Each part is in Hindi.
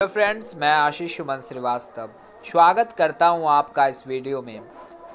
हेलो फ्रेंड्स, मैं आशीष सुमन श्रीवास्तव स्वागत करता हूं आपका इस वीडियो में।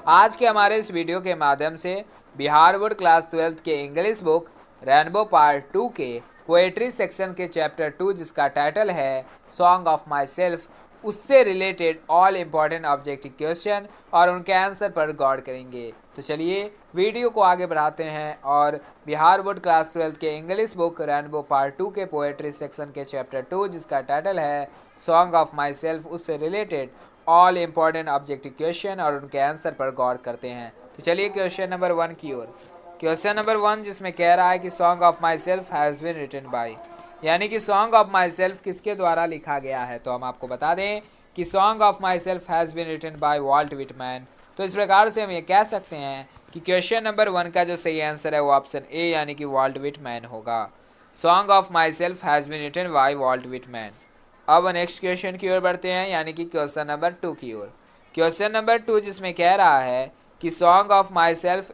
आज के हमारे इस वीडियो के माध्यम से बिहार बोर्ड क्लास 12th के इंग्लिश बुक रेनबो पार्ट 2 के पोएट्री सेक्शन के चैप्टर 2 जिसका टाइटल है सॉन्ग ऑफ माई सेल्फ, उससे related all important objective question और उनके आंसर पर गौर करेंगे। तो चलिए वीडियो को आगे बढ़ाते हैं और बिहार बोर्ड क्लास 12th के इंग्लिश बुक रेनबो पार्ट 2 के पोएट्री सेक्शन के चैप्टर 2 जिसका टाइटल है सॉन्ग ऑफ माई सेल्फ, उससे related all important objective question और उनके आंसर पर गौर करते हैं। तो चलिए क्वेश्चन नंबर 1 की ओर। क्वेश्चन नंबर 1 जिसमें कह रहा है कि song of myself has been written by, यानी कि सॉन्ग ऑफ माई सेल्फ किसके द्वारा लिखा गया है। तो हम आपको बता दें कि song of myself has been written by Walt Whitman. तो इस प्रकार से हम ये कह सकते हैं कि क्वेश्चन नंबर 1 का जो सही आंसर है वो ऑप्शन ए यानी कि वॉल्ट विटमैन होगा। Song of myself has been written by Walt Whitman. अब नेक्स्ट क्वेश्चन की ओर बढ़ते हैं, यानी कि क्वेश्चन नंबर 2 की ओर। क्वेश्चन नंबर 2 जिसमें कह रहा है कि song of myself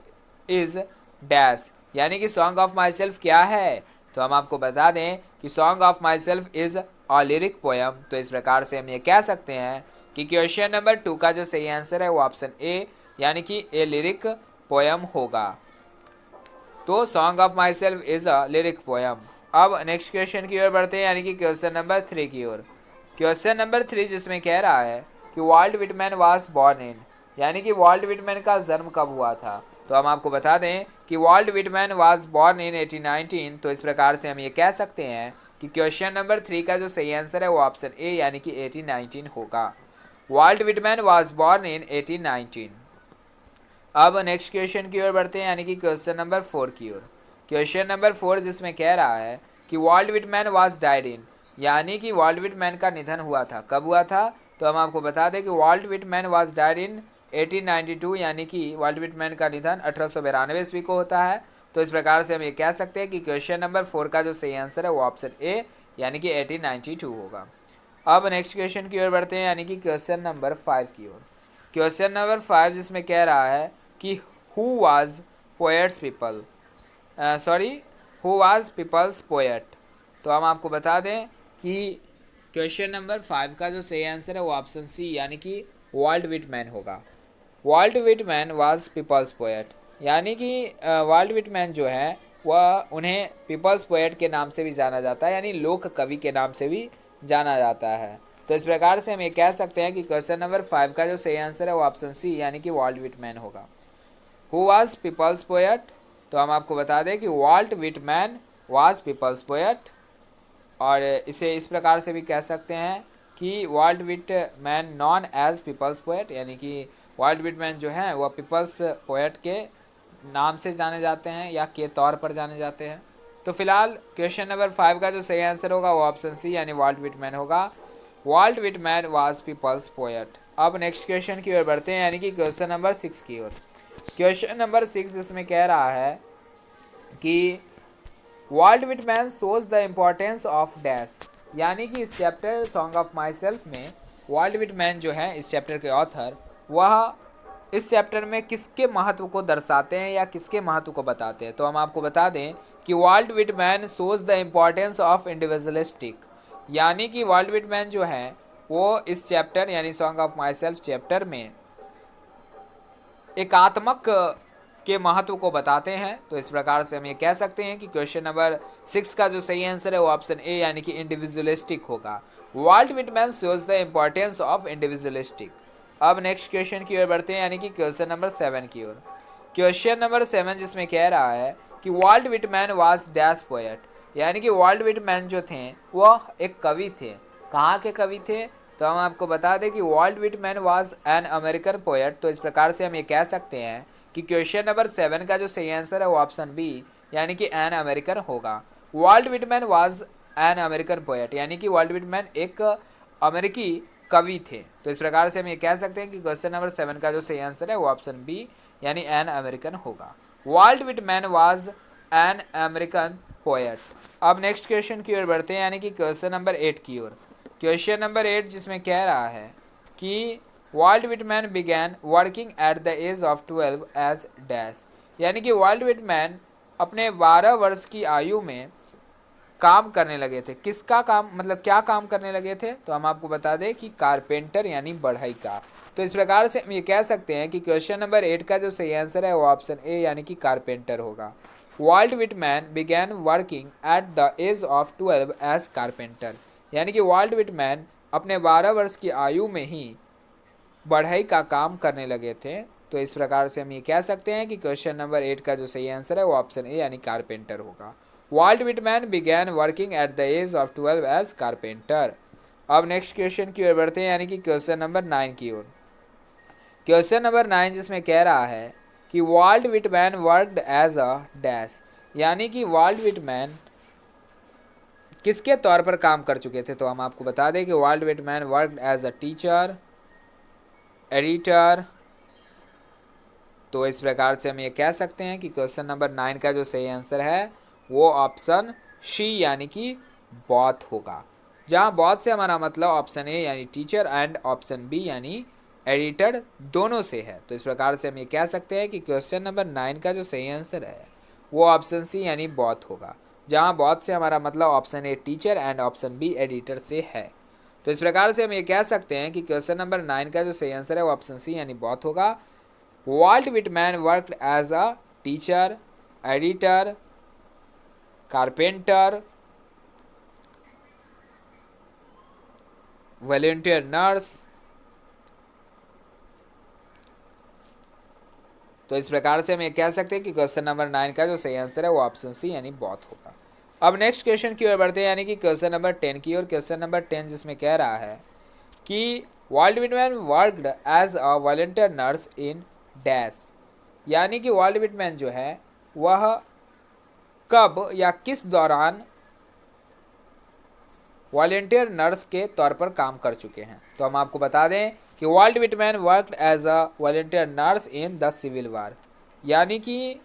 is dash, यानी कि सॉन्ग ऑफ माई सेल्फ क्या है। तो हम आपको बता दें कि song of myself is a lyric poem. तो इस प्रकार से हम ये कह सकते हैं कि क्वेश्चन नंबर 2 का जो सही आंसर है वो ऑप्शन ए यानी कि ए लिरिक पोएम होगा। तो song of myself is a lyric poem. अब नेक्स्ट क्वेश्चन की ओर बढ़ते हैं, यानी कि क्वेश्चन नंबर 3 की ओर। क्वेश्चन नंबर 3 जिसमें कह रहा है कि Walt Whitman was born in, यानी कि वॉल्ट विटमैन का जन्म कब हुआ था। तो हम आपको बता दें कि Walt Whitman was born in 1819। तो इस प्रकार से हम ये कह सकते हैं कि क्वेश्चन नंबर 3 का जो सही आंसर है वो ऑप्शन ए यानी कि 1819 होगा। Walt Whitman was born in 1819। अब नेक्स्ट क्वेश्चन की ओर बढ़ते हैं, यानी कि क्वेश्चन नंबर 4 की ओर। क्वेश्चन नंबर 4 जिसमें कह रहा है कि Walt Whitman was died in, यानी कि वॉल्ट विटमैन का निधन हुआ था, कब हुआ था। तो हम आपको बता दें कि Walt Whitman was died in 1892, यानी कि वॉल्ट विटमैन का निधन 1892 ईस्वी को होता है। तो इस प्रकार से हम ये कह सकते हैं कि क्वेश्चन नंबर 4 का जो सही आंसर है वो ऑप्शन ए यानी कि 1892 होगा। अब नेक्स्ट क्वेश्चन की ओर बढ़ते हैं, यानी कि क्वेश्चन नंबर 5 की ओर। क्वेश्चन नंबर 5 जिसमें कह रहा है कि who was poets people, sorry who was people's poet. तो हम आपको बता दें कि क्वेश्चन नंबर 5 का जो सही आंसर है वो ऑप्शन सी यानी कि वॉल्ट विटमैन होगा। Walt Whitman was people's poet, यानी कि वॉल्ट विटमैन जो है वह उन्हें पीपल्स पोएट के नाम से भी जाना जाता है, यानी लोक कवि के नाम से भी जाना जाता है। तो इस प्रकार से हम ये कह सकते हैं कि क्वेश्चन नंबर 5 का जो सही आंसर है वो ऑप्शन सी यानी कि वॉल्ट विटमैन होगा। Who was people's poet. तो हम आपको बता दें कि Walt Whitman was people's poet, और इसे इस प्रकार से भी कह सकते हैं कि Walt Whitman known as people's poet, यानी कि वॉल्ट विटमैन जो है वह पीपल्स पोएट के नाम से जाने जाते हैं या के तौर पर जाने जाते हैं। तो फिलहाल क्वेश्चन नंबर 5 का जो सही आंसर होगा वो ऑप्शन सी यानी वॉल्ट विटमैन होगा। Walt Whitman was people's poet. अब नेक्स्ट क्वेश्चन की ओर बढ़ते हैं, यानी कि क्वेश्चन नंबर 6 की ओर। क्वेश्चन नंबर 6 इसमें कह रहा है कि Walt Whitman shows the importance of dash, यानी कि इस chapter song of my self में वॉल्ट विटमैन जो है इस चैप्टर के ऑथर, वह इस चैप्टर में किसके महत्व को दर्शाते हैं या किसके महत्व को बताते हैं। तो हम आपको बता दें कि Walt Whitman shows the importance of individualistic, यानी कि वॉल्ट विटमैन जो है वो इस चैप्टर यानी song of my self chapter में एकात्मक के महत्व को बताते हैं। तो इस प्रकार से हम ये कह सकते हैं कि क्वेश्चन नंबर 6 का जो सही आंसर है वो ऑप्शन ए यानी कि इंडिविजुअलिस्टिक होगा। Walt Whitman shows the importance of individualistic. अब नेक्स्ट क्वेश्चन की ओर बढ़ते हैं, यानी कि क्वेश्चन नंबर 7 की ओर। क्वेश्चन नंबर 7 जिसमें कह रहा है कि Walt Whitman was dash poet, यानी कि वॉल्ट विटमैन जो थे वह एक कवि थे। कहाँ के कवि थे। तो हम आपको बता दें कि Walt Whitman was an American poet. तो इस प्रकार से हम ये कह सकते हैं कि क्वेश्चन नंबर 7 का जो सही आंसर है वो ऑप्शन बी यानी कि एन अमेरिकन होगा। Walt Whitman was an American poet, यानी कि वॉल्ट विटमैन एक अमेरिकी कवि थे। तो इस प्रकार से हम ये कह सकते हैं कि क्वेश्चन नंबर 7 का जो सही आंसर है वो ऑप्शन बी यानी एन अमेरिकन होगा। Walt Whitman was an American poet. अब नेक्स्ट क्वेश्चन की ओर बढ़ते हैं, यानी कि क्वेश्चन नंबर 8 की ओर। क्वेश्चन नंबर 8 जिसमें कह रहा है कि Walt Whitman began working at the age of 12 age dash, यानी कि वॉल्ट विटमैन अपने 12 वर्ष की आयु में काम करने लगे थे। किसका काम, मतलब क्या काम करने लगे थे? तो हम आपको बता दें कि कारपेंटर यानी बढ़ई का। तो इस प्रकार से हम ये कह सकते हैं कि क्वेश्चन नंबर 8 का जो सही आंसर है वो ऑप्शन ए यानी कि कारपेंटर होगा। Walt Whitman began working at the age of 12 age carpenter, यानी कि वॉल्ट विटमैन अपने 12 वर्ष की आयु में ही बढ़ई का काम करने लगे थे। तो इस प्रकार से हम ये कह सकते हैं कि क्वेश्चन नंबर 8 का जो सही आंसर है वो ऑप्शन ए यानी कारपेंटर होगा। Walt Whitman began working at the age of 12 age carpenter. अब नेक्स्ट क्वेश्चन की ओर बढ़ते हैं, यानी कि क्वेश्चन नंबर 9 की ओर। क्वेश्चन नंबर 9 जिसमें कह रहा है कि Walt Whitman worked as a dash, यानी कि वॉल्ट विटमैन किसके तौर पर काम कर चुके थे? तो हम आपको बता दें कि Walt Whitman worked as a teacher, editor. तो इस प्रकार से हम ये कह सकते हैं कि क्वेश्चन नंबर 9 का जो सही आंसर है वो ऑप्शन सी यानी कि बॉथ होगा, जहां बॉथ से हमारा मतलब ऑप्शन ए यानी टीचर एंड ऑप्शन बी यानी एडिटर दोनों से है। तो इस प्रकार से हम ये कह सकते हैं कि क्वेश्चन नंबर 9 का जो सही आंसर है वो ऑप्शन सी यानी बॉथ होगा, जहां बॉथ से हमारा मतलब option A teacher and option B editor से है। तो इस प्रकार से हम ये कह सकते हैं कि क्वेश्चन नंबर 9 का जो सही आंसर है वो ऑप्शन सी यानी बॉथ होगा। Walt Whitman worked as a teacher, editor, carpenter, volunteer nurse. तो इस प्रकार से हम ये कह सकते हैं कि क्वेश्चन नंबर 9 का जो सही आंसर है वो ऑप्शन सी यानी बॉथ होगा। अब नेक्स्ट क्वेश्चन की ओर बढ़ते हैं, यानी कि क्वेश्चन नंबर 10 की ओर। क्वेश्चन नंबर 10 जिसमें कह रहा है कि Walt Whitman worked as a volunteer nurse in dash, यानी कि वॉल्ट विटमैन जो है वह कब या किस दौरान वॉलंटियर नर्स के तौर पर काम कर चुके हैं? तो हम आपको बता दें कि Walt Whitman worked as a volunteer nurse in the civil war, यानी कि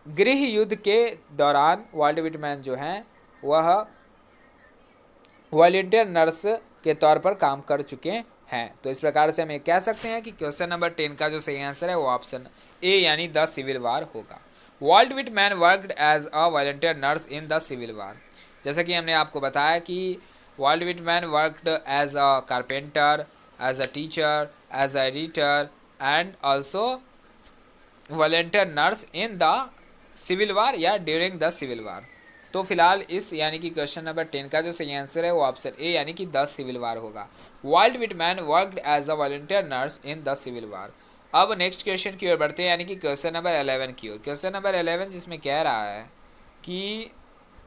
गृह युद्ध के दौरान वॉल्ट विटमैन जो हैं वह वॉलंटियर नर्स के तौर पर काम कर चुके हैं। तो इस प्रकार से हम ये कह सकते हैं कि क्वेश्चन नंबर 10 का जो सही आंसर है वो ऑप्शन ए यानी द सिविल वार होगा। Walt Whitman worked as a volunteer nurse in the civil war, जैसा कि हमने आपको बताया कि Walt Whitman worked as a carpenter, as a teacher, as a editor and also volunteer nurse in the civil war या ड्यूरिंग द सिविल वार। तो फिलहाल इस यानी कि क्वेश्चन नंबर 10 का जो सही आंसर है वो ऑप्शन ए यानी कि द सिविल वार होगा। Walt Whitman worked as a volunteer nurse in the civil war. अब नेक्स्ट क्वेश्चन की ओर बढ़ते हैं, यानी कि क्वेश्चन नंबर 11 की ओर। क्वेश्चन नंबर 11 जिसमें कह रहा है कि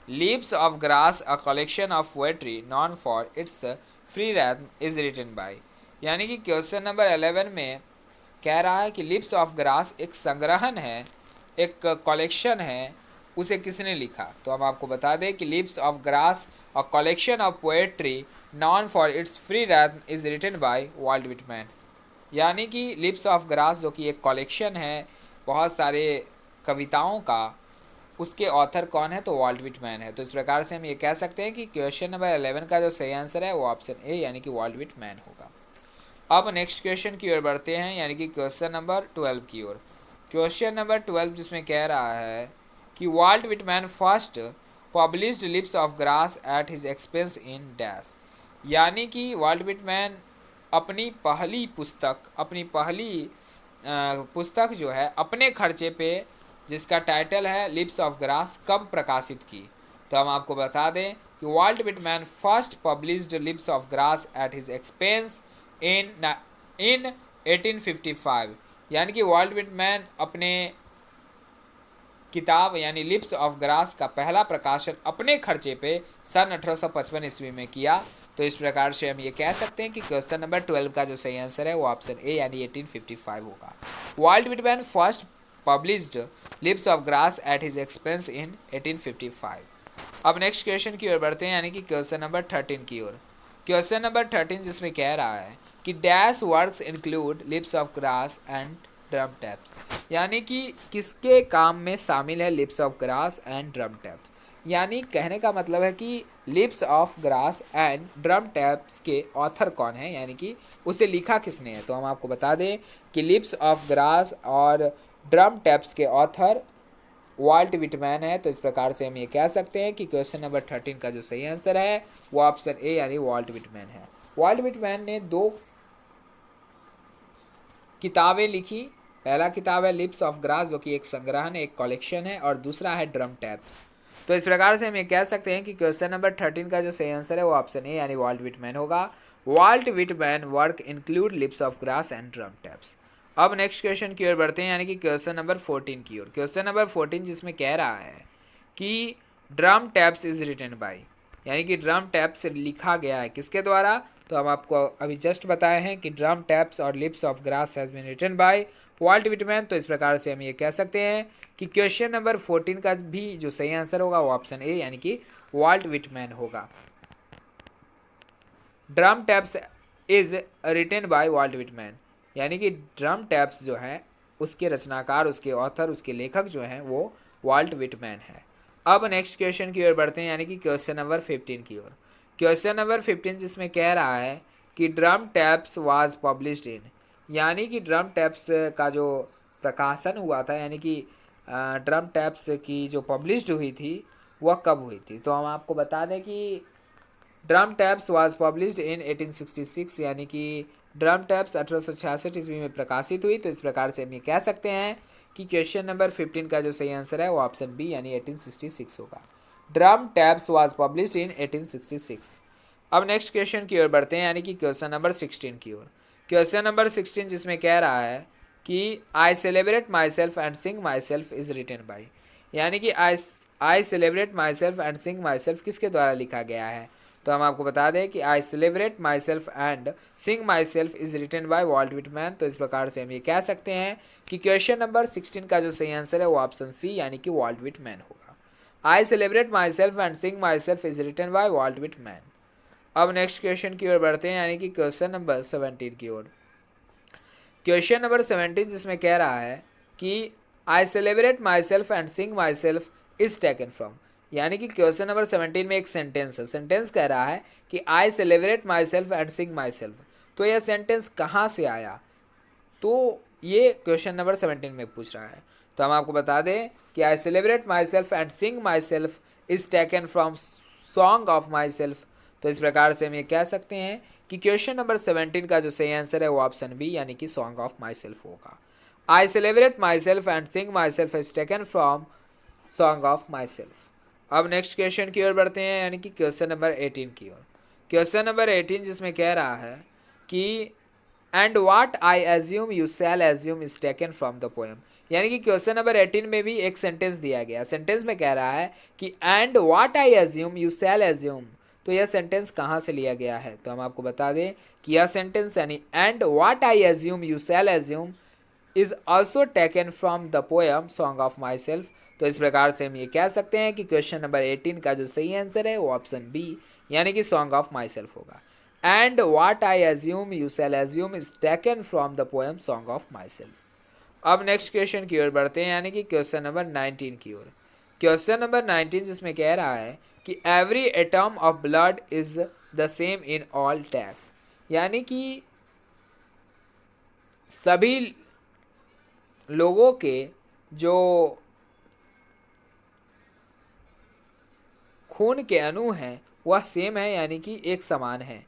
leaves of grass a collection of poetry known for its free rhythm is written by, यानी कि क्वेश्चन नंबर 11 में कह रहा है कि लिप्स ऑफ ग्रास एक संग्रहण है, एक कलेक्शन है, उसे किसने लिखा? तो हम आपको बता दें कि leaves of grass a collection of poetry known for its free rhythm is written by Walt Whitman, यानी कि लिप्स ऑफ ग्रास जो कि एक कलेक्शन है बहुत सारे कविताओं का, उसके ऑथर कौन है? तो वॉल्ट विटमैन है। तो इस प्रकार से हम ये कह सकते हैं कि क्वेश्चन नंबर 11 का जो सही आंसर है वो ऑप्शन ए यानी कि वॉल्ट विटमैन होगा। अब नेक्स्ट क्वेश्चन की ओर बढ़ते हैं, यानी कि क्वेश्चन नंबर 12 की ओर। क्वेश्चन नंबर 12 जिसमें कह रहा है कि Walt Whitman first published lips of grass at his expense in dash, यानी कि वॉल्ट विटमैन अपनी पहली पुस्तक जो है अपने खर्चे पे, जिसका टाइटल है लिप्स ऑफ ग्रास, कब प्रकाशित की? तो हम आपको बता दें कि Walt Whitman first published lips of grass at his expense इन 1855, यानी कि वॉल्ट विटमैन अपने किताब यानी लिप्स ऑफ ग्रास का पहला प्रकाशन अपने खर्चे पे सन 1855 ईस्वी में किया। तो इस प्रकार से हम ये कह सकते हैं कि क्वेश्चन नंबर 12 का जो सही आंसर है वो ऑप्शन ए यानी 1855 होगा। Walt Whitman first published lips of grass at his expense इन 1855। अब नेक्स्ट क्वेश्चन की ओर बढ़ते हैं, यानी कि क्वेश्चन नंबर 13 की ओर। क्वेश्चन नंबर 13 जिसमें कह रहा है कि dash works include lips of grass and drum taps, यानी कि किसके काम में शामिल है lips of grass and drum taps, यानी कहने का मतलब है कि leaves of grass and drum taps के ऑथर कौन है, यानी कि उसे लिखा किसने है? तो हम आपको बता दें कि लिप्स ऑफ ग्रास और ड्रम टैप्स के ऑथर वॉल्ट विटमैन है। तो इस प्रकार से हम ये कह सकते हैं कि क्वेश्चन नंबर 13 का जो सही आंसर है वो ऑप्शन ए यानी वॉल्ट विटमैन है। वॉल्ट विटमैन ने 2 किताबें लिखी। पहला किताब है लिप्स ऑफ ग्रास जो कि एक संग्रहण है, एक कलेक्शन है, और दूसरा है ड्रम टैप्स। तो इस प्रकार से हम ये कह सकते हैं कि क्वेश्चन नंबर 13 का जो सही आंसर है वो ऑप्शन ए यानी वॉल्ट विटमैन होगा। Walt Whitman work include lips of grass and drum taps. अब नेक्स्ट क्वेश्चन की ओर बढ़ते हैं यानी कि क्वेश्चन नंबर 14 की ओर। क्वेश्चन नंबर 14 जिसमें कह रहा है कि drum taps is written by, यानी कि ड्रम टैप्स लिखा गया है किसके द्वारा। तो हम आपको अभी जस्ट बताए हैं कि ड्रम टैप्स और lips of grass has been written by Walt Whitman. तो इस प्रकार से हम ये कह सकते हैं कि क्वेश्चन नंबर 14 का भी जो सही आंसर होगा वो ऑप्शन ए यानी कि वॉल्ट विटमैन होगा। Drum taps is written by Walt Whitman, यानी कि ड्रम टैप्स जो है उसके रचनाकार, उसके ऑथर, उसके लेखक जो हैं वो वॉल्ट विटमैन है। अब नेक्स्ट क्वेश्चन की ओर बढ़ते हैं यानी कि क्वेश्चन नंबर 15 की ओर। क्वेश्चन नंबर 15 जिसमें कह रहा है कि drum taps was published in, यानी कि ड्रम टैप्स का जो प्रकाशन हुआ था, यानी कि ड्रम टैप्स की जो पब्लिश्ड हुई थी वह कब हुई थी। तो हम आपको बता दें कि drum taps was published in 1866, यानी कि ड्रम टैप्स 1866 ईस्वी में प्रकाशित हुई। तो इस प्रकार से हम ये कह सकते हैं कि क्वेश्चन नंबर 15 का जो सही आंसर है वो ऑप्शन बी यानी 1866 होगा। Drum taps was published in 1866। अब नेक्स्ट क्वेश्चन की ओर बढ़ते हैं यानी कि क्वेश्चन नंबर 16 की ओर। क्वेश्चन नंबर 16 जिसमें कह रहा है कि I celebrate myself and sing myself is written by, यानी कि I celebrate myself and sing myself किसके द्वारा लिखा गया है। तो हम आपको बता दें कि I celebrate myself and sing myself is written by Walt Whitman. तो इस प्रकार से हम ये कह सकते हैं कि क्वेश्चन नंबर 16 का जो सही आंसर है वो ऑप्शन सी यानी कि वॉल्ट विटमैन होगा। I celebrate myself and sing myself is written by Walt Whitman. अब नेक्स्ट क्वेश्चन की ओर बढ़ते हैं यानी कि क्वेश्चन नंबर 17 की ओर। क्वेश्चन नंबर 17 जिसमें कह रहा है कि I celebrate myself and sing myself is taken from, यानी कि क्वेश्चन नंबर 17 में एक सेंटेंस है। सेंटेंस कह रहा है कि I celebrate myself and sing myself. तो यह सेंटेंस कहाँ से आया, तो ये क्वेश्चन नंबर 17 में पूछ रहा है। तो हम आपको बता दें कि I celebrate myself and sing myself is taken from song of myself. तो इस प्रकार से हम ये कह सकते हैं कि क्वेश्चन नंबर 17 का जो सही आंसर है वो ऑप्शन बी यानी कि सॉन्ग ऑफ माई सेल्फ होगा। I celebrate myself and sing myself is taken from song of myself. अब नेक्स्ट क्वेश्चन की ओर बढ़ते हैं यानी कि क्वेश्चन नंबर 18 की ओर। क्वेश्चन नंबर 18 जिसमें कह रहा है कि and what I assume you shall assume is taken from the poem, यानी कि क्वेश्चन नंबर 18 में भी एक सेंटेंस दिया गया। सेंटेंस में कह रहा है कि and what I assume you shall assume. तो यह सेंटेंस कहाँ से लिया गया है, तो हम आपको बता दें कि यह सेंटेंस यानी and what I assume you shall assume is also taken from the poem song of myself. तो इस प्रकार से हम ये कह सकते हैं कि क्वेश्चन नंबर 18 का जो सही आंसर है वो ऑप्शन बी यानी कि सॉन्ग ऑफ माई सेल्फ होगा। And what I assume you shall assume is taken from the poem song of myself. अब नेक्स्ट क्वेश्चन की ओर बढ़ते हैं यानी कि क्वेश्चन नंबर 19 की ओर। क्वेश्चन नंबर 19 जिसमें कह रहा है कि every atom of blood is the same in all test, यानी कि सभी लोगों के जो खून के अणु हैं वह सेम है यानी कि एक समान है।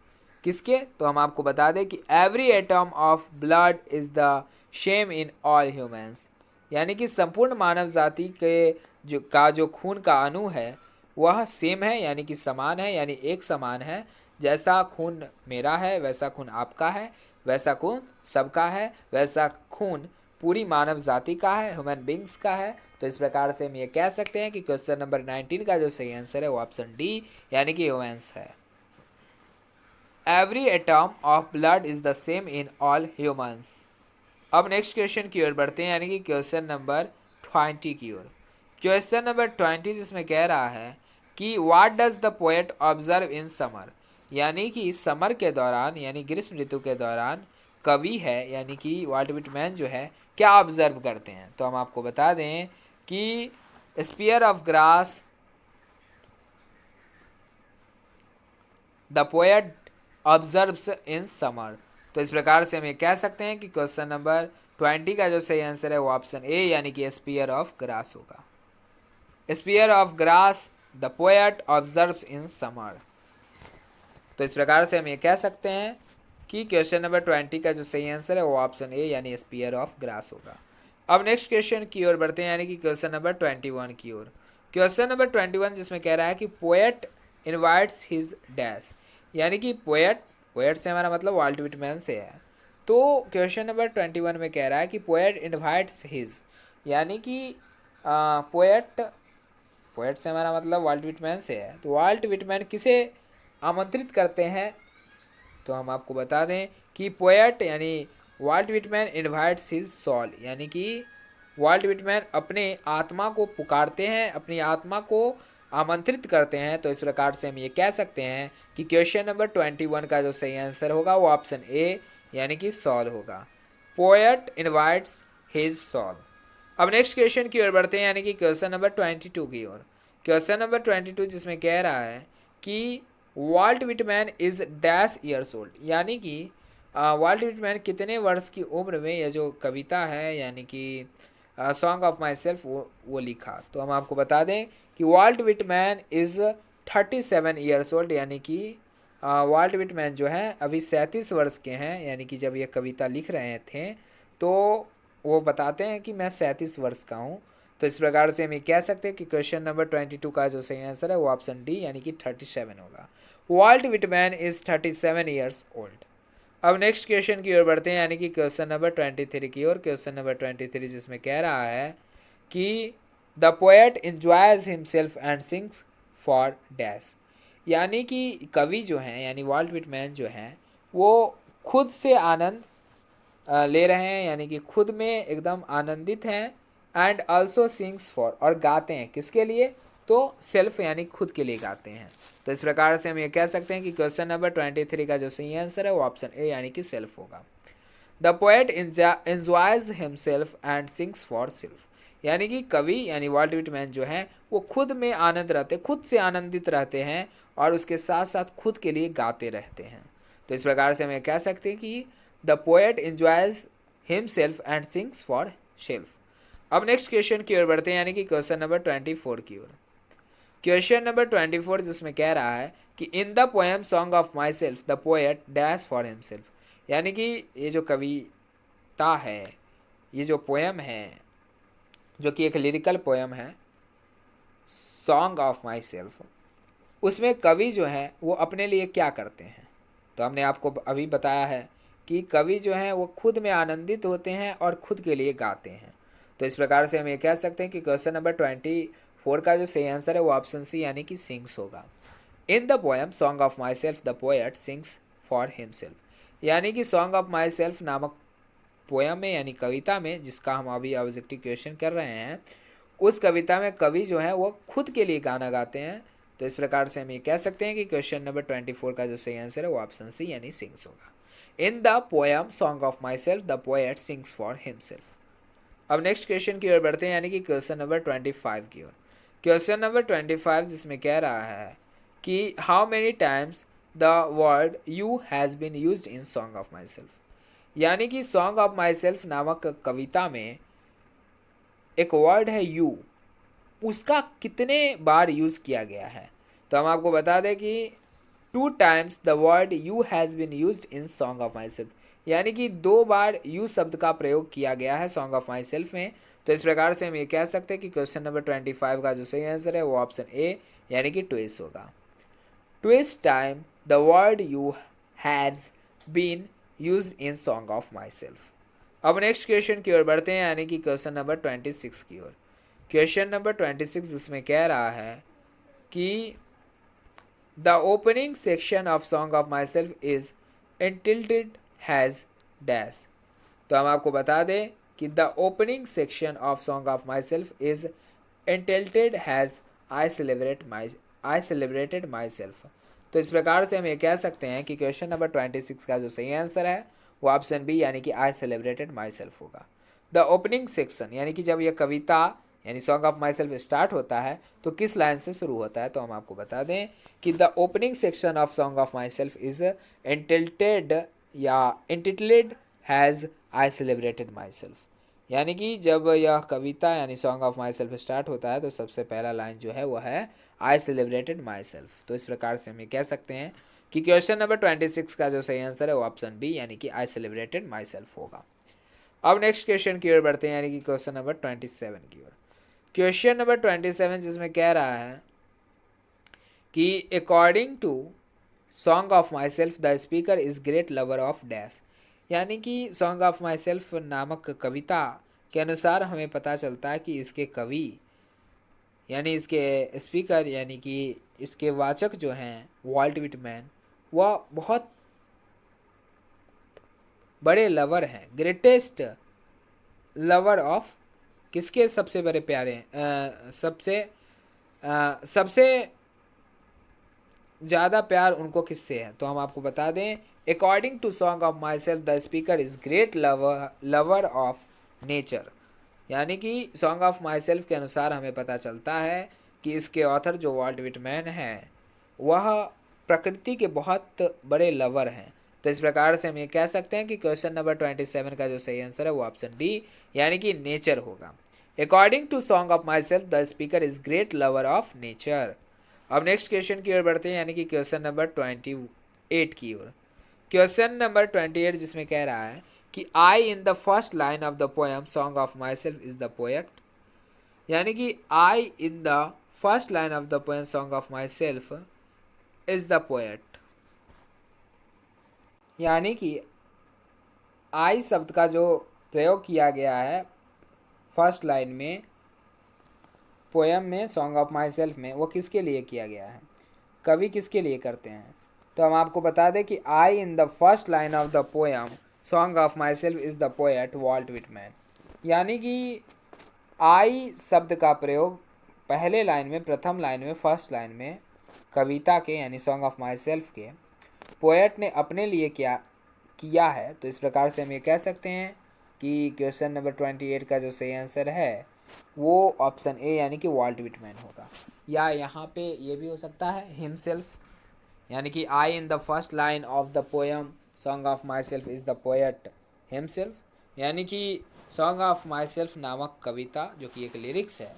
किसके, तो हम आपको बता दें कि every atom of blood is the same in all humans, यानी कि संपूर्ण मानव जाति के जो खून का अणु है वह सेम है यानी कि समान है, यानी एक समान है। जैसा खून मेरा है वैसा खून आपका है, वैसा खून सबका है, वैसा खून पूरी मानव जाति का है, ह्यूमन बींग्स का है। तो इस प्रकार से हम ये कह सकते हैं कि क्वेश्चन नंबर 19 का जो सही आंसर है वो ऑप्शन डी यानी कि ह्यूमंस है। Every atom of blood is the same in all humans. अब नेक्स्ट क्वेश्चन की ओर बढ़ते हैं यानी कि क्वेश्चन नंबर 20 की ओर। क्वेश्चन नंबर 20 जिसमें कह रहा है कि what does the poet observe in summer, यानी कि समर के दौरान यानी ग्रीष्म ऋतु के दौरान कवि है यानी कि वॉल्ट विटमैन जो है क्या ऑब्जर्व करते हैं। तो हम आपको बता दें कि spear of grass the poet observes in summer. तो इस प्रकार से हम ये कह सकते हैं कि क्वेश्चन नंबर 20 का जो सही आंसर है वो ऑप्शन ए यानी कि स्पीयर ऑफ ग्रास होगा। Spear of grass the poet observes in summer. तो इस प्रकार से हम ये कह सकते हैं कि क्वेश्चन नंबर 20 का जो सही आंसर है वो ऑप्शन ए यानी स्पीयर ऑफ ग्रास होगा। अब नेक्स्ट क्वेश्चन की ओर बढ़ते हैं, यानी कि क्वेश्चन नंबर 21 की ओर। क्वेश्चन नंबर 21 जिसमें कह रहा है कि पोएट इनवाइट्स हिज डैश, यानी कि पोएट, पोएट से हमारा मतलब वाल्ट विटमैन से है। तो क्वेश्चन नंबर 21 में कह रहा है कि पोएट इनवाइट्स हिज, यानी कि पोएट, पोएट से हमारा मतलब वाल्ट विटमैन से है, तो वाल्ट विटमैन किसे आमंत्रित करते हैं? तो हम आपको बता दें कि पोएट यानी Walt Whitman invites his soul, यानी कि वाल्ट विटमैन अपने आत्मा को पुकारते हैं, अपनी आत्मा को आमंत्रित करते हैं। तो इस प्रकार से हम ये कह सकते हैं कि क्वेश्चन नंबर 21 का जो सही आंसर होगा वो ऑप्शन ए यानी कि सॉल होगा। Poet invites his soul. अब नेक्स्ट क्वेश्चन की ओर बढ़ते हैं, यानी कि क्वेश्चन नंबर 22 की ओर। क्वेश्चन नंबर 22 जिसमें कह रहा है कि Walt Whitman is dash years old, यानी कि वाल्ट विटमैन कितने वर्ष की उम्र में यह जो कविता है यानी कि सॉन्ग ऑफ माई सेल्फ वो लिखा। तो हम आपको बता दें कि Walt Whitman is 37 years old, यानी कि वाल्ट विटमैन जो है अभी 37 वर्ष के हैं, यानी कि जब ये कविता लिख रहे थे तो वो बताते हैं कि मैं 37 वर्ष का हूँ। तो इस प्रकार से हम ये कह सकते हैं कि क्वेश्चन नंबर 22 का जो सही आंसर है वो ऑप्शन डी यानी कि 37 होगा। Walt Whitman is 37 years old. अब नेक्स्ट क्वेश्चन की ओर बढ़ते हैं, यानी कि क्वेश्चन नंबर 23 की ओर। क्वेश्चन नंबर 23 जिसमें कह रहा है कि the poet enjoys himself and sings for dash, यानी कि कवि जो हैं यानी वाल्ट विटमैन जो हैं वो खुद से आनंद ले रहे हैं, यानी कि खुद में एकदम आनंदित हैं। एंड ऑल्सो सिंग्स फॉर, और गाते हैं किसके लिए? तो सेल्फ यानी खुद के लिए गाते हैं। तो इस प्रकार से हम ये कह सकते हैं कि क्वेश्चन नंबर 23 का जो सही आंसर है वो ऑप्शन ए यानी कि सेल्फ होगा। The poet enjoys himself and sings for self, यानी कि कवि यानी वाल्ट विटमैन जो है वो खुद में आनंद रहते, खुद से आनंदित रहते हैं और उसके साथ साथ खुद के लिए गाते रहते हैं। तो इस प्रकार से हम ये कह सकते हैं कि the poet enjoys himself and sings for self. अब नेक्स्ट क्वेश्चन की ओर बढ़ते हैं, यानी कि क्वेश्चन नंबर 24 की ओर। क्वेश्चन नंबर 24 जिसमें कह रहा है कि in the poem song of myself the poet dash for himself, यानी कि ये जो कविता है, ये जो पोएम है जो कि एक लिरिकल पोएम है सॉन्ग ऑफ माई सेल्फ, उसमें कवि जो है वो अपने लिए क्या करते हैं? तो हमने आपको अभी बताया है कि कवि जो हैं वो खुद में आनंदित होते हैं और खुद के लिए गाते हैं। तो इस प्रकार से हम ये कह सकते हैं कि क्वेश्चन नंबर 24 का जो सही आंसर है वो ऑप्शन सी यानी कि सिंग्स होगा। In the poem song of myself the poet sings for himself, यानी कि सॉन्ग ऑफ माई सेल्फ नामक पोएम में यानी कविता में, जिसका हम अभी ऑब्जेक्टिव क्वेश्चन कर रहे हैं, उस कविता में कवि जो है वो खुद के लिए गाना गाते हैं। तो इस प्रकार से हम ये कह सकते हैं कि क्वेश्चन नंबर 24 का जो सही आंसर है वो ऑप्शन सी यानी सिंग्स होगा। In the poem song of myself the poet sings for himself. अब नेक्स्ट क्वेश्चन की ओर बढ़ते हैं, यानी कि क्वेश्चन नंबर 25 की ओर। क्वेश्चन नंबर 25 जिसमें कह रहा है कि how many times the word you has been used in song of myself, यानी कि सॉन्ग ऑफ माई सेल्फ नामक कविता में एक वर्ड है यू, उसका कितने बार यूज़ किया गया है? तो हम आपको बता दें कि 2 times the word you has been used in song of myself, यानी कि 2 बार यू शब्द का प्रयोग किया गया है सॉन्ग ऑफ माई सेल्फ में। तो इस प्रकार से हम ये कह सकते हैं कि क्वेश्चन नंबर 25 का जो सही आंसर है वो ऑप्शन ए यानी कि ट्विस होगा। Twice time the word you has been used in song of myself. अब नेक्स्ट क्वेश्चन की ओर बढ़ते हैं, यानी कि क्वेश्चन नंबर 26 की ओर। क्वेश्चन नंबर 26 जिसमें कह रहा है कि the opening section of song of myself is entitled as dash. तो हम आपको बता दें कि the opening section of song of myself is entitled as I celebrated myself. तो इस प्रकार से हम ये कह सकते हैं कि क्वेश्चन नंबर 26 का जो सही आंसर है वो ऑप्शन बी यानी कि आई सेलिब्रेटेड माई सेल्फ होगा। द ओपनिंग सेक्शन यानी कि जब यह कविता यानी song of myself start होता है तो किस लाइन से शुरू होता है? तो हम आपको बता दें कि the opening section of song of myself is entitled या entitled as I celebrated myself, यानी कि जब यह कविता यानी song of myself start होता है तो सबसे पहला लाइन जो है वह है आई सेलिब्रेटेड माई सेल्फ। तो इस प्रकार से हम ये कह सकते हैं कि क्वेश्चन नंबर 26 का जो सही आंसर है वो ऑप्शन बी यानी कि आई सेलिब्रेटेड माई सेल्फ होगा। अब नेक्स्ट क्वेश्चन की ओर बढ़ते हैं यानी कि क्वेश्चन नंबर 27 की ओर। क्वेश्चन नंबर 27 जिसमें कह रहा है कि according to song of myself the speaker is great lover of dash. यानी कि सॉन्ग ऑफ माई सेल्फ नामक कविता के अनुसार हमें पता चलता है कि इसके कवि यानी इसके स्पीकर यानी कि इसके वाचक जो हैं वॉल्ट विटमैन वह बहुत बड़े लवर हैं, ग्रेटेस्ट लवर ऑफ किसके सबसे बड़े प्यारे हैं सबसे ज़्यादा प्यार उनको किससे है। तो हम आपको बता दें according to song of myself the speaker is great lover of nature. यानी कि सॉन्ग ऑफ माई सेल्फ के अनुसार हमें पता चलता है कि इसके ऑथर जो वॉल्ट विटमैन हैं वह प्रकृति के बहुत बड़े लवर हैं। तो इस प्रकार से हम ये कह सकते हैं कि क्वेश्चन नंबर 27 का जो सही आंसर है वो ऑप्शन डी यानी कि नेचर होगा। According to song of myself the speaker is great lover of nature. अब नेक्स्ट क्वेश्चन की ओर बढ़ते हैं यानी कि क्वेश्चन नंबर 28 की ओर। क्वेश्चन नंबर 28 जिसमें कह रहा है कि I in the first line of the poem song of myself is the poet. यानी कि I in the first line of the poem song of myself is the poet. यानी कि आई शब्द का जो प्रयोग किया गया है फर्स्ट लाइन में पोएम में सॉन्ग ऑफ माई सेल्फ में वो किसके लिए किया गया है, कवि किसके लिए करते हैं। तो हम आपको बता दें कि I in the first line of the poem song of myself is the poet Walt Whitman. यानी कि आई शब्द का प्रयोग पहले लाइन में प्रथम लाइन में फर्स्ट लाइन में कविता के यानी सॉन्ग ऑफ माई सेल्फ के पोएट ने अपने लिए किया है। तो इस प्रकार से हम ये कह सकते हैं कि क्वेश्चन नंबर 28 का जो सही आंसर है वो ऑप्शन ए यानी कि वॉल्ट विटमैन होगा। या यहाँ पे ये भी हो सकता है हिमसेल्फ, यानी कि I in the first line of the poem song of myself is the poet himself. यानी कि सॉन्ग ऑफ माई सेल्फ नामक कविता जो कि एक लिरिक्स है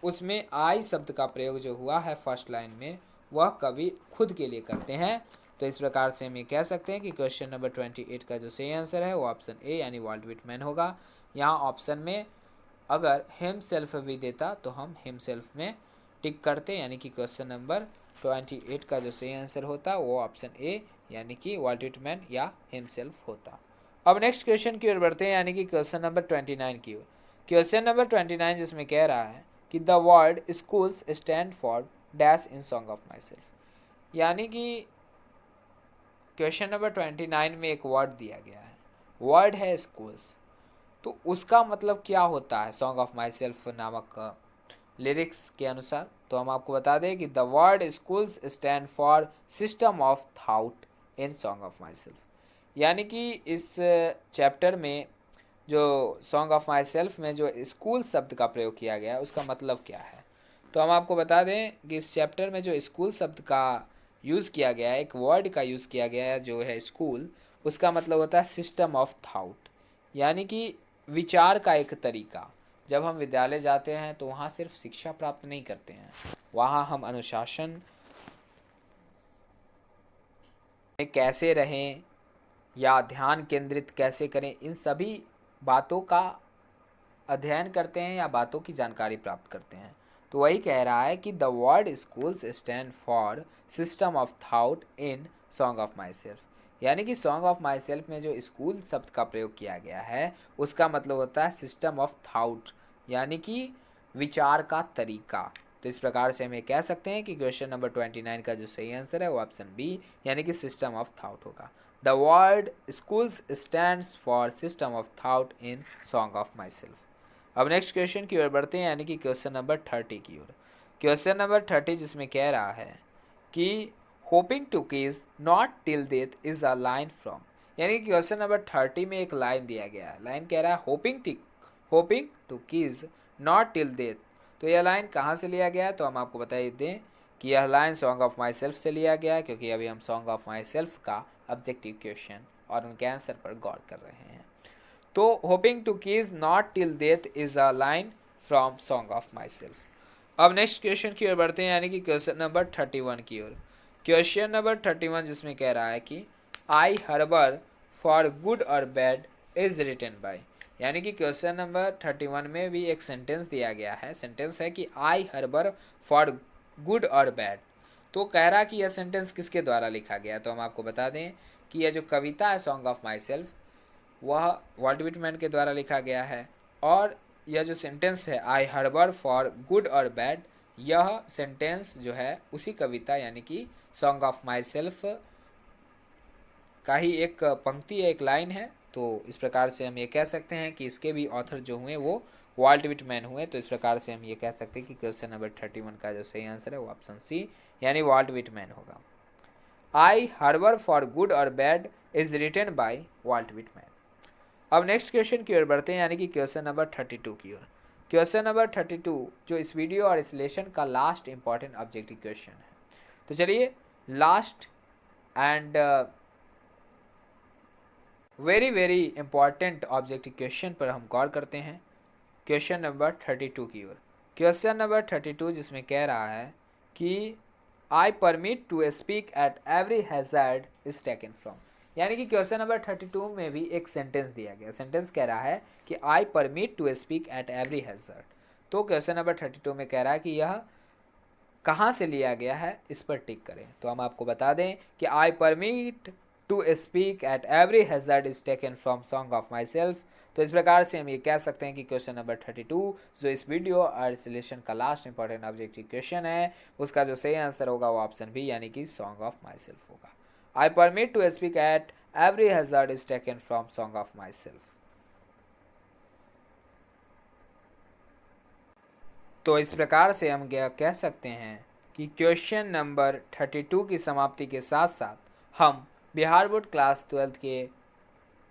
उसमें आई शब्द का प्रयोग जो हुआ है फर्स्ट लाइन में वह कवि खुद के लिए करते हैं। तो इस प्रकार से हम ये कह सकते हैं कि क्वेश्चन नंबर 28 का जो सही आंसर है वो ऑप्शन ए यानी वॉल्ट विटमैन होगा। यहाँ ऑप्शन में अगर हिम सेल्फ भी देता तो हम हिम सेल्फ में टिक करते, यानी कि क्वेश्चन नंबर 28 का जो सही आंसर होता वो ऑप्शन ए यानी कि वॉल्ट विटमैन या हिम सेल्फ होता। अब नेक्स्ट क्वेश्चन की ओर बढ़ते हैं यानी कि क्वेश्चन नंबर 29 की ओर। क्वेश्चन नंबर 29 जिसमें कह रहा है कि the word schools stand for dash in song of myself. यानी कि क्वेश्चन नंबर 29 में एक वर्ड दिया गया है, वर्ड है स्कूल्स, तो उसका मतलब क्या होता है सॉन्ग ऑफ माई सेल्फ नामक लिरिक्स के अनुसार। तो हम आपको बता दें कि the word schools stand for system of thought in song of myself. यानी कि इस चैप्टर में जो सॉन्ग ऑफ माई सेल्फ में जो स्कूल शब्द का प्रयोग किया गया है उसका मतलब क्या है। तो हम आपको बता दें कि इस चैप्टर में जो स्कूल शब्द का यूज़ किया गया है, एक वर्ड का यूज़ किया गया है जो है स्कूल, उसका मतलब होता है सिस्टम ऑफ थाउट, यानी कि विचार का एक तरीका। जब हम विद्यालय जाते हैं तो वहाँ सिर्फ शिक्षा प्राप्त नहीं करते हैं, वहाँ हम अनुशासन में कैसे रहें या ध्यान केंद्रित कैसे करें इन सभी बातों का अध्ययन करते हैं या बातों की जानकारी प्राप्त करते हैं। तो वही कह रहा है कि the word schools stand for system of thought in song of myself. यानी कि सॉन्ग ऑफ माई सेल्फ में जो स्कूल शब्द का प्रयोग किया गया है उसका मतलब होता है सिस्टम ऑफ थाउट, यानी कि विचार का तरीका। तो इस प्रकार से हम ये कह सकते हैं कि क्वेश्चन नंबर 29 का जो सही आंसर है वो ऑप्शन बी यानी कि सिस्टम ऑफ थाउट होगा। The word schools stands for system of thought in song of myself. अब नेक्स्ट क्वेश्चन की ओर बढ़ते हैं यानी कि क्वेश्चन नंबर 30 की ओर। क्वेश्चन नंबर 30 जिसमें कह रहा है कि होपिंग टू किस not till death is a line from. यानी कि क्वेश्चन नंबर 30 में एक लाइन दिया गया है, लाइन कह रहा है होपिंग टू किस नॉट टिल डेथ। तो यह लाइन कहाँ से लिया गया है, तो हम आपको बता दें कि यह line song of my self से लिया गया है, क्योंकि अभी हम सॉन्ग ऑफ माई सेल्फ का ऑब्जेक्टिव क्वेश्चन और उनके आंसर पर गौर कर रहे हैं। तो hoping two keys not till death is a line from song of myself. अब नेक्स्ट क्वेश्चन की ओर बढ़ते हैं, यानी कि क्वेश्चन नंबर 31 की ओर। क्वेश्चन नंबर 31 जिसमें कह रहा है कि आई harbour for good or bad is written by, यानी कि क्वेश्चन नंबर 31 में भी एक सेंटेंस दिया गया है। सेंटेंस है कि आई harbour for good or bad. तो कह रहा कि यह सेंटेंस किसके द्वारा लिखा गया है, तो हम आपको बता दें कि यह जो कविता है सॉन्ग ऑफ माई सेल्फ, वह वॉल्ट विटमैन के द्वारा लिखा गया है। और यह जो सेंटेंस है आई harbour for good or bad, यह सेंटेंस जो है उसी कविता यानी कि सॉन्ग ऑफ माई सेल्फ का ही एक पंक्ति है, एक लाइन है। तो इस प्रकार से हम ये कह सकते हैं कि इसके भी ऑथर जो हुए वो वॉल्ट विटमैन हुए। तो इस प्रकार से हम ये कह सकते हैं कि क्वेश्चन नंबर 31 का जो सही आंसर है वो ऑप्शन सी यानी वॉल्ट विटमैन होगा। I harbour for good or bad is written by Walt Whitman. अब नेक्स्ट क्वेश्चन की ओर बढ़ते हैं, यानी कि क्वेश्चन नंबर 32 की ओर। क्वेश्चन नंबर 32 जो इस वीडियो और इस लेसन का लास्ट इंपॉर्टेंट ऑब्जेक्टिव क्वेश्चन है। तो चलिए last and very very important objective question पर हम गौर करते हैं, क्वेश्चन नंबर 32 की ओर। क्वेश्चन नंबर 32 जिसमें कह रहा है कि I permit to speak at every hazard is taken from, यानी कि क्वेश्चन नंबर 32 में भी एक सेंटेंस दिया गया। सेंटेंस कह रहा है कि I permit to speak at every hazard. तो क्वेश्चन नंबर 32 में कह रहा है कि यह कहाँ से लिया गया है, इस पर टिक करें। तो हम आपको बता दें कि I permit to speak at every hazard is taken from song of myself. तो इस प्रकार से हम ये कह सकते हैं कि क्वेश्चन नंबर 32 जो इस वीडियो और इस लेसन का लास्ट इंपॉर्टेंट ऑब्जेक्टिव क्वेश्चन है, उसका जो सही आंसर होगा वो ऑप्शन बी यानी कि सॉन्ग ऑफ माई सेल्फ होगा। I permit to speak at every hazard is taken from song of myself. तो इस प्रकार से हम क्या कह सकते हैं कि क्वेश्चन नंबर 32 की समाप्ति के साथ साथ हम बिहार बोर्ड क्लास 12 के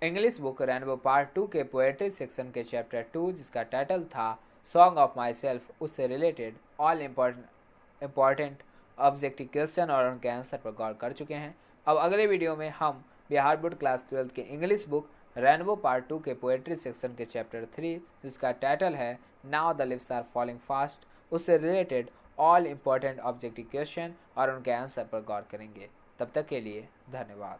इंग्लिश बुक रेनबो पार्ट 2 के पोएट्री सेक्शन के चैप्टर 2 जिसका टाइटल था सॉन्ग ऑफ माई सेल्फ, उससे related all important objective question और उनके आंसर पर गौर कर चुके हैं। अब अगले वीडियो में हम बिहार बोर्ड क्लास 12 के इंग्लिश बुक रेनबो पार्ट 2 के पोएट्री सेक्शन के चैप्टर 3 जिसका टाइटल है now the leaves are falling fast, उससे related all important objective question और उनके आंसर पर गौर करेंगे। तब तक के लिए धन्यवाद।